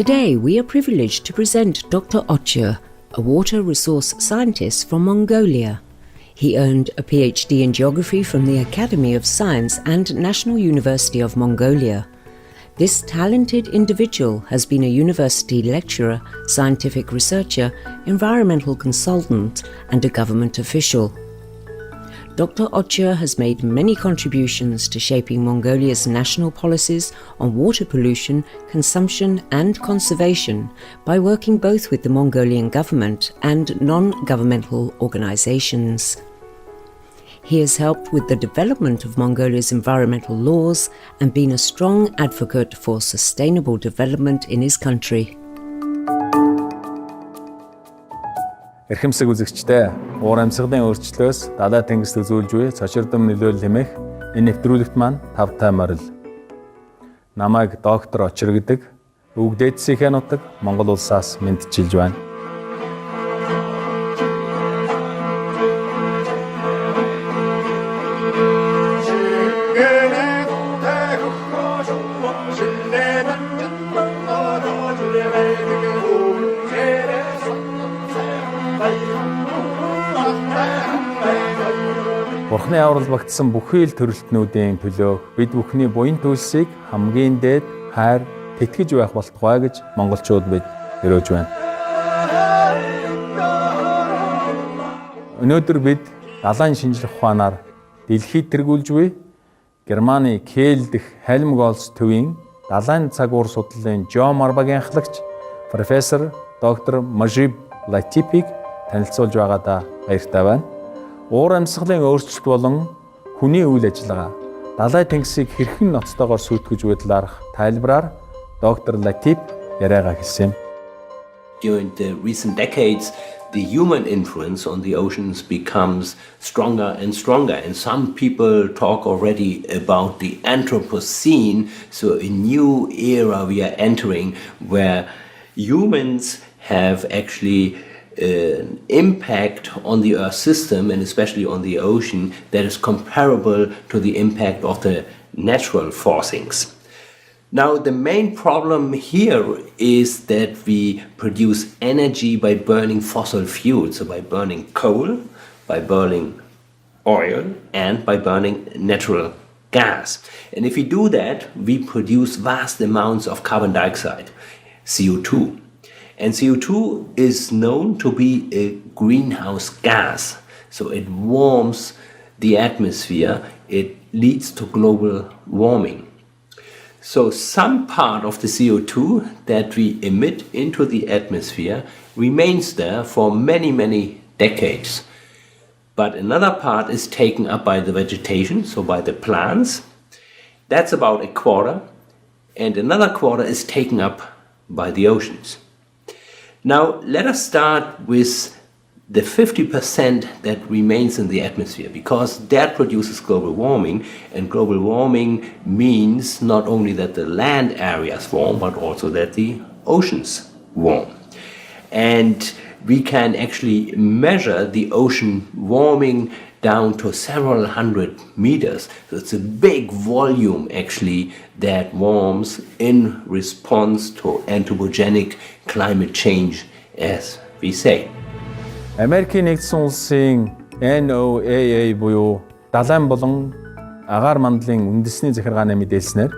Today, we are privileged to present Dr. Öcür, a water resource scientist from Mongolia. He earned a PhD in geography from the Academy of Science and National University of Mongolia. This talented individual has been a university lecturer, scientific researcher, environmental consultant, and a government official. Dr. Öcür has made many contributions to shaping Mongolia's national policies on water pollution, consumption, and conservation by working both with the Mongolian government and non-governmental organizations. He has helped with the development of Mongolia's environmental laws and been a strong advocate for sustainable development in his country. Эрхэмсэг үзэгчдээ уур амьсгалын өөрчлөлтөөс далай тэнгист үзүүлж буй цочирдом нөлөөлөл хэмээх энэ нэвтрүүлэгт маань тавтай морил. Намайг доктор Öcür гэдэг өвөг дээдсийнхээ нутаг Монгол улсаас мэдчилж байна. Бурхны аврал багтсан бүхий л төрөлтнүүдийн төлөө бид бүхний буян төлсийг хамгийн дээд хайр тэтгэж байх болтугай гэж монголчууд бид өрөөж байна. Өнөөдөр бид далайн шинжлэх ухаанаар дэлхийд тэргүүлж буй Германы Кел дэх Helmholtz төвийн далайн цагуур судлалын Марбагийн ахлагч профессор доктор Majib Latipig танилцуулж байгаадаа баяртай байна. Уур амьсгалын өөрчлөлт болон хүний үйл ажиллагаа далай тэнгисийг хэрхэн ноцтойгоор сүйтгэж буй талаарх тайлбараар доктор Latip яриагаа хэлсэн юм. During the recent decades, the human influence on the oceans becomes stronger and stronger, and some people talk already about the Anthropocene, so a new era we are entering where humans have actually an impact on the Earth system and especially on the ocean that is comparable to the impact of the natural forcings. Now, the main problem here is that we produce energy by burning fossil fuels, so by burning coal, by burning oil, and by burning natural gas. And if we do that, we produce vast amounts of carbon dioxide, CO2. And CO2 is known to be a greenhouse gas, so it warms the atmosphere, it leads to global warming. So some part of the CO2 that we emit into the atmosphere remains there for many, many decades. But another part is taken up by the vegetation, so by the plants. That's about a quarter. And another quarter is taken up by the oceans. Now, let us start with the 50% that remains in the atmosphere, because that produces global warming, and global warming means not only that the land areas warm, but also that the oceans warm. And we can actually measure the ocean warming down to several hundred meters. So it's a big volume actually that warms in response to anthropogenic climate change, as we say. Америкийн нэгдсэн улсын NOAA буюу далайн болон агаар мандлын үндэсний захиргааны мэдээлснээр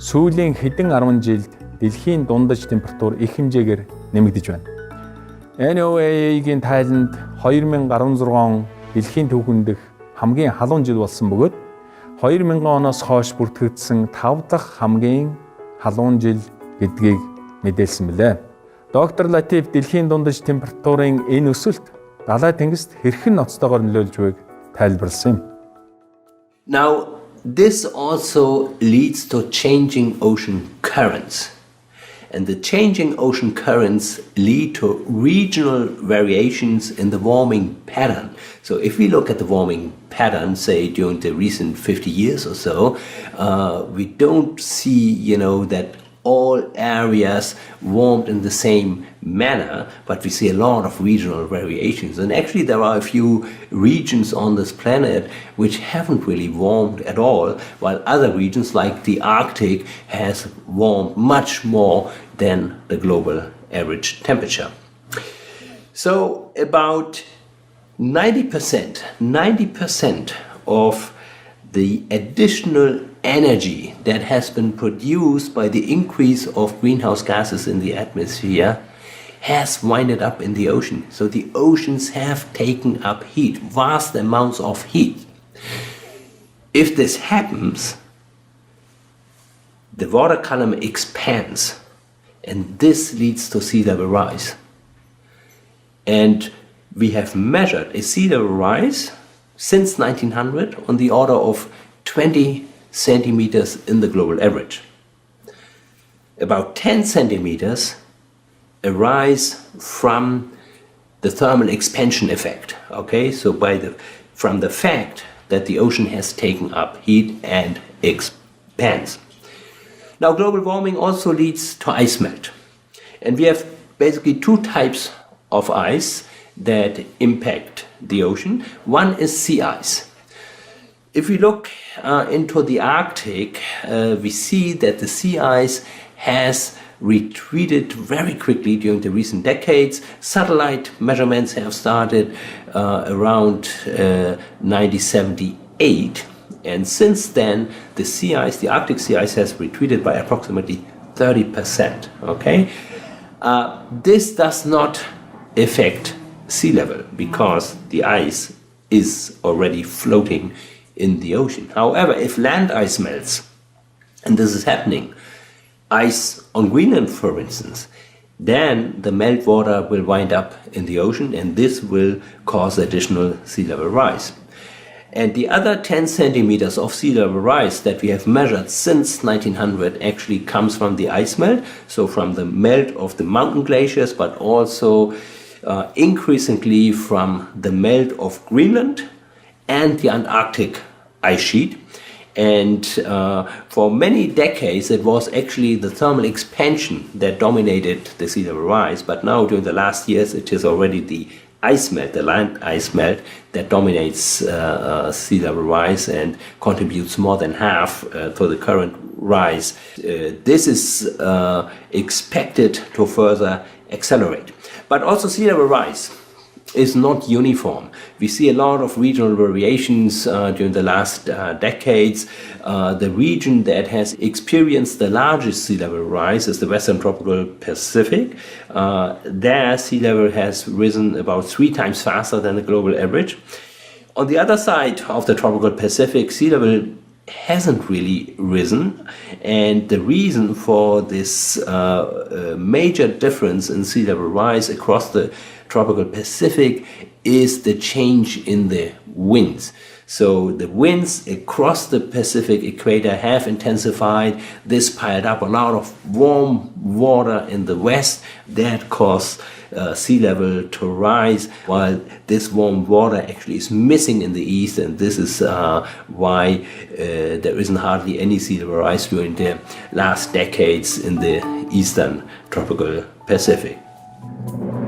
сүүлийн хэдэн 10 жилд дэлхийн дундаж температур их хэмжээгээр нэмэгдэж байна. NOAA-гийн тайланд 2016 дэлхийн түүхэн дэх хамгийн халуун жил болсон бөгөөд 2000 оноос хойш бүртгэгдсэн 5 дахь хамгийн халуун жил гэдгийг мэдээлсэн билээ. Доктор Latip дэлхийн дундаж температурын энэ өсөлт далай тэнгист хэрхэн ноцтойгоор нөлөөлж байгааг тайлбарласан юм. Now, this also leads to changing ocean currents. And the changing ocean currents lead to regional variations in the warming pattern. So if we look at the warming pattern, say during the recent 50 years or so, we don't see, that all areas warmed in the same manner, but we see a lot of regional variations. And actually there are a few regions on this planet which haven't really warmed at all, while other regions like the Arctic has warmed much more than the global average temperature. So about 90% of the additional energy that has been produced by the increase of greenhouse gases in the atmosphere has winded up in the ocean. So the oceans have taken up heat, vast amounts of heat. If this happens, the water column expands, and this leads to sea level rise. And we have measured a sea level rise since 1900 on the order of 20 centimeters in the global average. About 10 centimeters arise from the thermal expansion effect. Okay, so from the fact that the ocean has taken up heat and expands. Now, global warming also leads to ice melt, and we have basically two types of ice that impact the ocean. One is sea ice. If we look into the Arctic, we see that the sea ice has retreated very quickly during the recent decades. Satellite measurements have started around 1978, and since then the sea ice, the Arctic sea ice, has retreated by approximately 30%. Okay, this does not affect sea level because the ice is already floating in the ocean. However, if land ice melts, and this is happening, ice on Greenland, for instance, then the meltwater will wind up in the ocean, and this will cause additional sea level rise. And the other 10 centimeters of sea level rise that we have measured since 1900 actually comes from the ice melt, so from the melt of the mountain glaciers, but also increasingly from the melt of Greenland and the Antarctic ice sheet. And for many decades it was actually the thermal expansion that dominated the sea level rise, but now during the last years it is already the ice melt, the land ice melt, that dominates sea level rise and contributes more than half to the current rise. This is expected to further accelerate. But also sea level rise is not uniform. We see a lot of regional variations during the last decades. The region that has experienced the largest sea level rise is the Western Tropical Pacific. There, sea level has risen about 3 times faster than the global average. On the other side of the Tropical Pacific, sea level hasn't really risen, and the reason for this major difference in sea level rise across the Tropical Pacific is the change in the winds. So the winds across the Pacific equator have intensified. This piled up a lot of warm water in the west that caused sea level to rise, while this warm water actually is missing in the east, and this is why there isn't hardly any sea level rise during the last decades in the eastern tropical Pacific.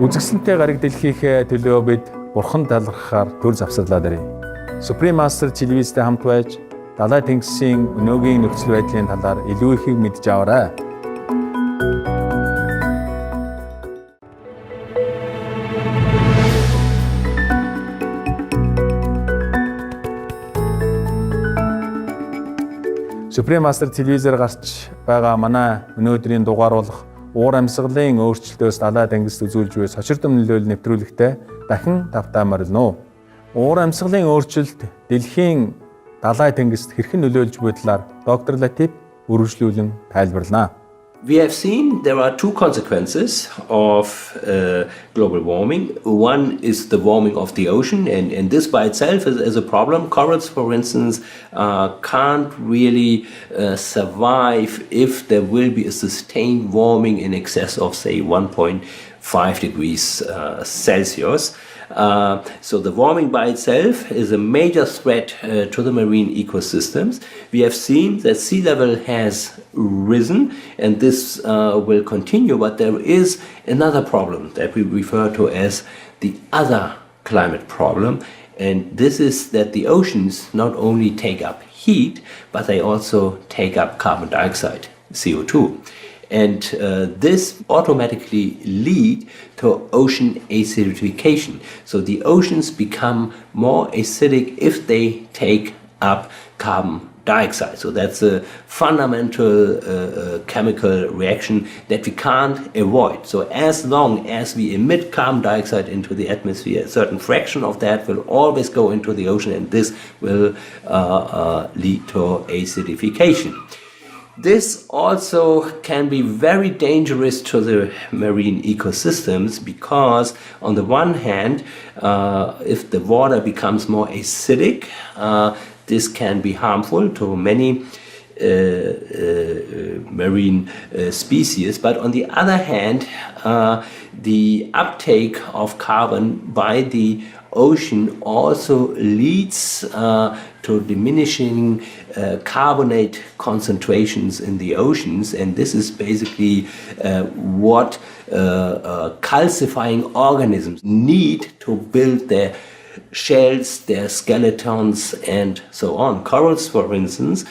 Үзэгсэнтэй гариг дэлхийхээ төлөө бид бурхан талархахаар төр завсарлаа дээрээ. Supreme Master телевизтэй хамт байж далай тэнгисийн өнөөгийн нөхцөл байдлын талаар илүү ихийг мэдж аваарай. Supreme Master телевизээр гарч байгаа манай өнөөдрийн дугаар болох уур амьсгалын өөрчлөлтөөс далай тэнгист үзүүлж буй сочирдом нөлөөлөл нэвтрүүлэгтээ дахин тавтаа морилно. Уур амьсгалын өөрчлөлт дэлхийн далай тэнгист хэрхэн нөлөөлж буй талаар доктор Латип үргэлжлүүлэн тайлбарлана. We have seen there are two consequences of global warming. One is the warming of the ocean, and this by itself is a problem. Corals, for instance, can't really survive if there will be a sustained warming in excess of, say, 1.5 degrees Celsius. So the warming by itself is a major threat to the marine ecosystems. We have seen that sea level has risen, and this will continue, but there is another problem that we refer to as the other climate problem, and this is that the oceans not only take up heat, but they also take up carbon dioxide, CO2. And this automatically lead to ocean acidification. So the oceans become more acidic if they take up carbon dioxide. So that's a fundamental chemical reaction that we can't avoid. So as long as we emit carbon dioxide into the atmosphere, a certain fraction of that will always go into the ocean, and this will lead to acidification. This also can be very dangerous to the marine ecosystems because, on the one hand, if the water becomes more acidic, this can be harmful to many marine species. But on the other hand, the uptake of carbon by the ocean also leads to diminishing carbonate concentrations in the oceans, and this is basically what calcifying organisms need to build their shells, their skeletons, and so on. Corals, for instance,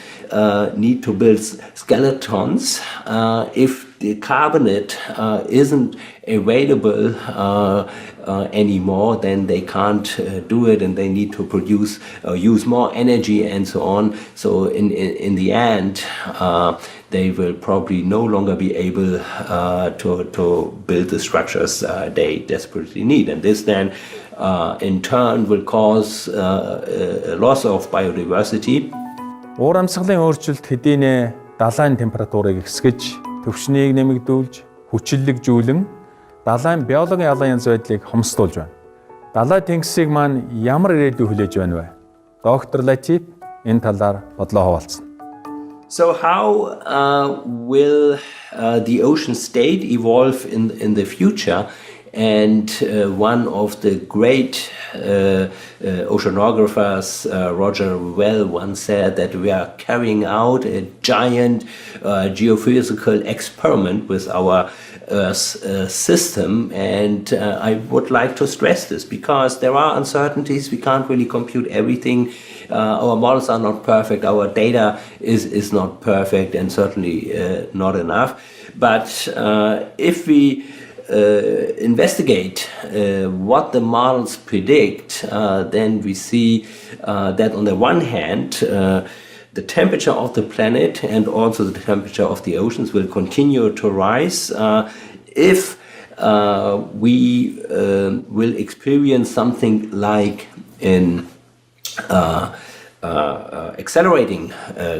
need to build skeletons. If the carbonate isn't available anymore, then they can't do it, and they need to produce use more energy and so on. So in the end, they will probably no longer be able to build the structures they desperately need, and this then in turn will cause a loss of biodiversity. Уур амьсгалын өөрчлөлт хэдийн далайн температурыг хэсгэж, төвшнийг нэмэгдүүлж, хүчилэгжүүлэн далайн биологийн ялан янз байдлыг хомсдуулж байна. Далай тэнгисийг маань ямар ирээдүй хүлээж байна вэ? Доктор Латип энэ талаар бодлоо хуваалцсан. So how will the ocean state evolve in the future? And one of the great oceanographers, Roger Well, once said that we are carrying out a giant geophysical experiment with our Earth system. And I would like to stress this because there are uncertainties. We can't really compute everything. Our models are not perfect. Our data is not perfect, and certainly not enough. But if we investigate what the models predict, then we see that on the one hand, the temperature of the planet and also the temperature of the oceans will continue to rise if we will experience something like an accelerating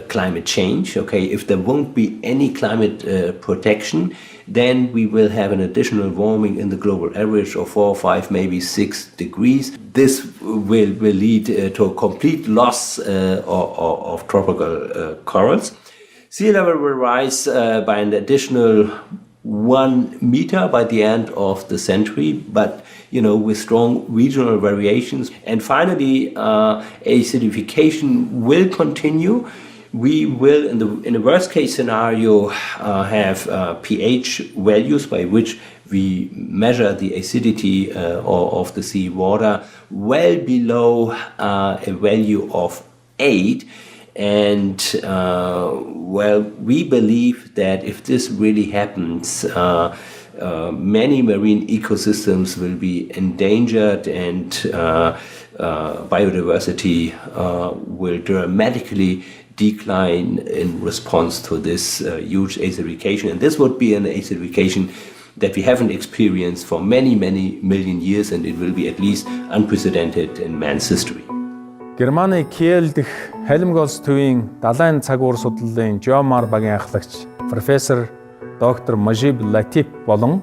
climate change. Okay, if there won't be any climate protection, then we will have an additional warming in the global average of 4, 5, maybe 6 degrees. This will lead to a complete loss of tropical corals. Sea level will rise by an additional 1 meter by the end of the century, but with strong regional variations. And finally, acidification will continue. We will, in the worst case scenario, have pH values by which we measure the acidity of the sea water well below a value of 8. And we believe that if this really happens, many marine ecosystems will be endangered, and biodiversity will dramatically decline in response to this huge acidification. And this would be an acidification that we haven't experienced for many, many million years, and it will be at least unprecedented in man's history. Германы Kiel дэх Helmholtz төвийн далайн цаг уур судлалын Geomar багийн ахлагч профессор доктор Majib Latif болон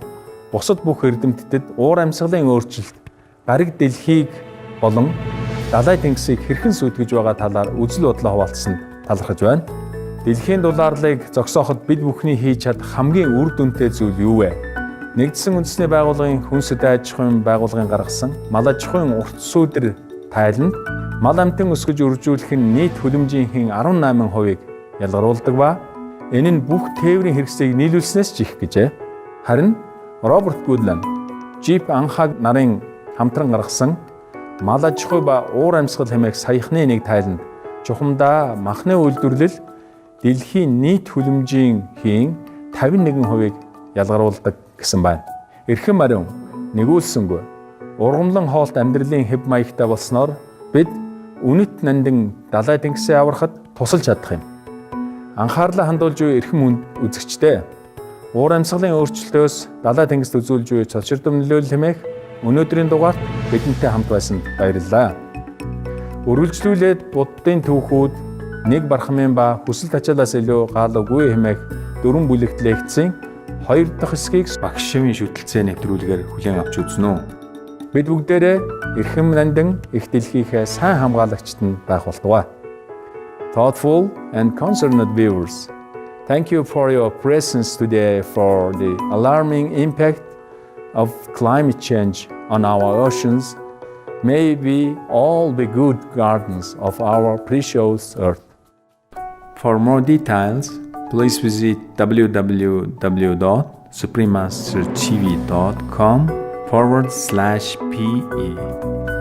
бусад бүх эрдэмтдэд уур амьсгалын өөрчлөлт гариг дэлхийг болон далай тэнгисийг хэрхэн сүйтгэж байгаа талаар үзэл бодлоо хуваалцсанд талархаж байна. Дэлхийн дулаарлыг зогсооход бид бүхний хийж чад хамгийн үр дүнтэй зүйл юу вэ? Нэгдсэн үндэсний байгууллагын хүнс аж ахуйн байгууллагын гаргасан мал аж ахуйн урт сүүдэр тайланд мал амтан өсгөж үржүүлэх нь нийт хүлэмжийн 18%-ийг ялгаруулдаг ба энэ нь бүх тээврийн хэрэгслийг нийлүүлснээс ч их гэжээ. Харин Роберт Гудланд, Жип Анхаг нарын хамтран гаргасан мал аж ахуй ба уур амьсгал хэмээх саяхны нэг тайланд чухамдаа махны үйлдвэрлэл дэлхийн нийт хүлэмжийн 51%-ийг ялгаруулдаг гэсэн байна. Эрхэм ариун нэгүүлсэнгүй ургамлан хоолт амьдралын хэв маягтай болсноор бид үнэт нандин далай тэнгисээ аврахад тусалж чадах юм. Анхаарлаа хандуулж буй эрхэм үзэгчдээ уур амьсгалын өөрчлөлтөөс далай тэнгист үзүүлж буй цолширдом нөлөөлөл хэмээх өнөөдрийн дугаарт бидэнтэй хамт байсанд баярлалаа. Үргэлжлүүлээд буддын түүхүүд нэг бархамын ба хүсэл тачаалаас илүү гал үгүй хэмээх 4 бүлэгт лекцийн 2 дахь хэсгийг багш шивийн шүтэлцээ нэвтрүүлгээр хүлээн авч үзнэ үү. Бид бүгдээрээ эрхэм нандин их дэлхийхээ сайн хамгаалагчд нь байх болтугай. Thoughtful and concerned viewers, thank you for your presence today for the alarming impact of climate change on our oceans. May we all be good guardians of our precious earth. For more details, please visit www.supremastertv.com/PE.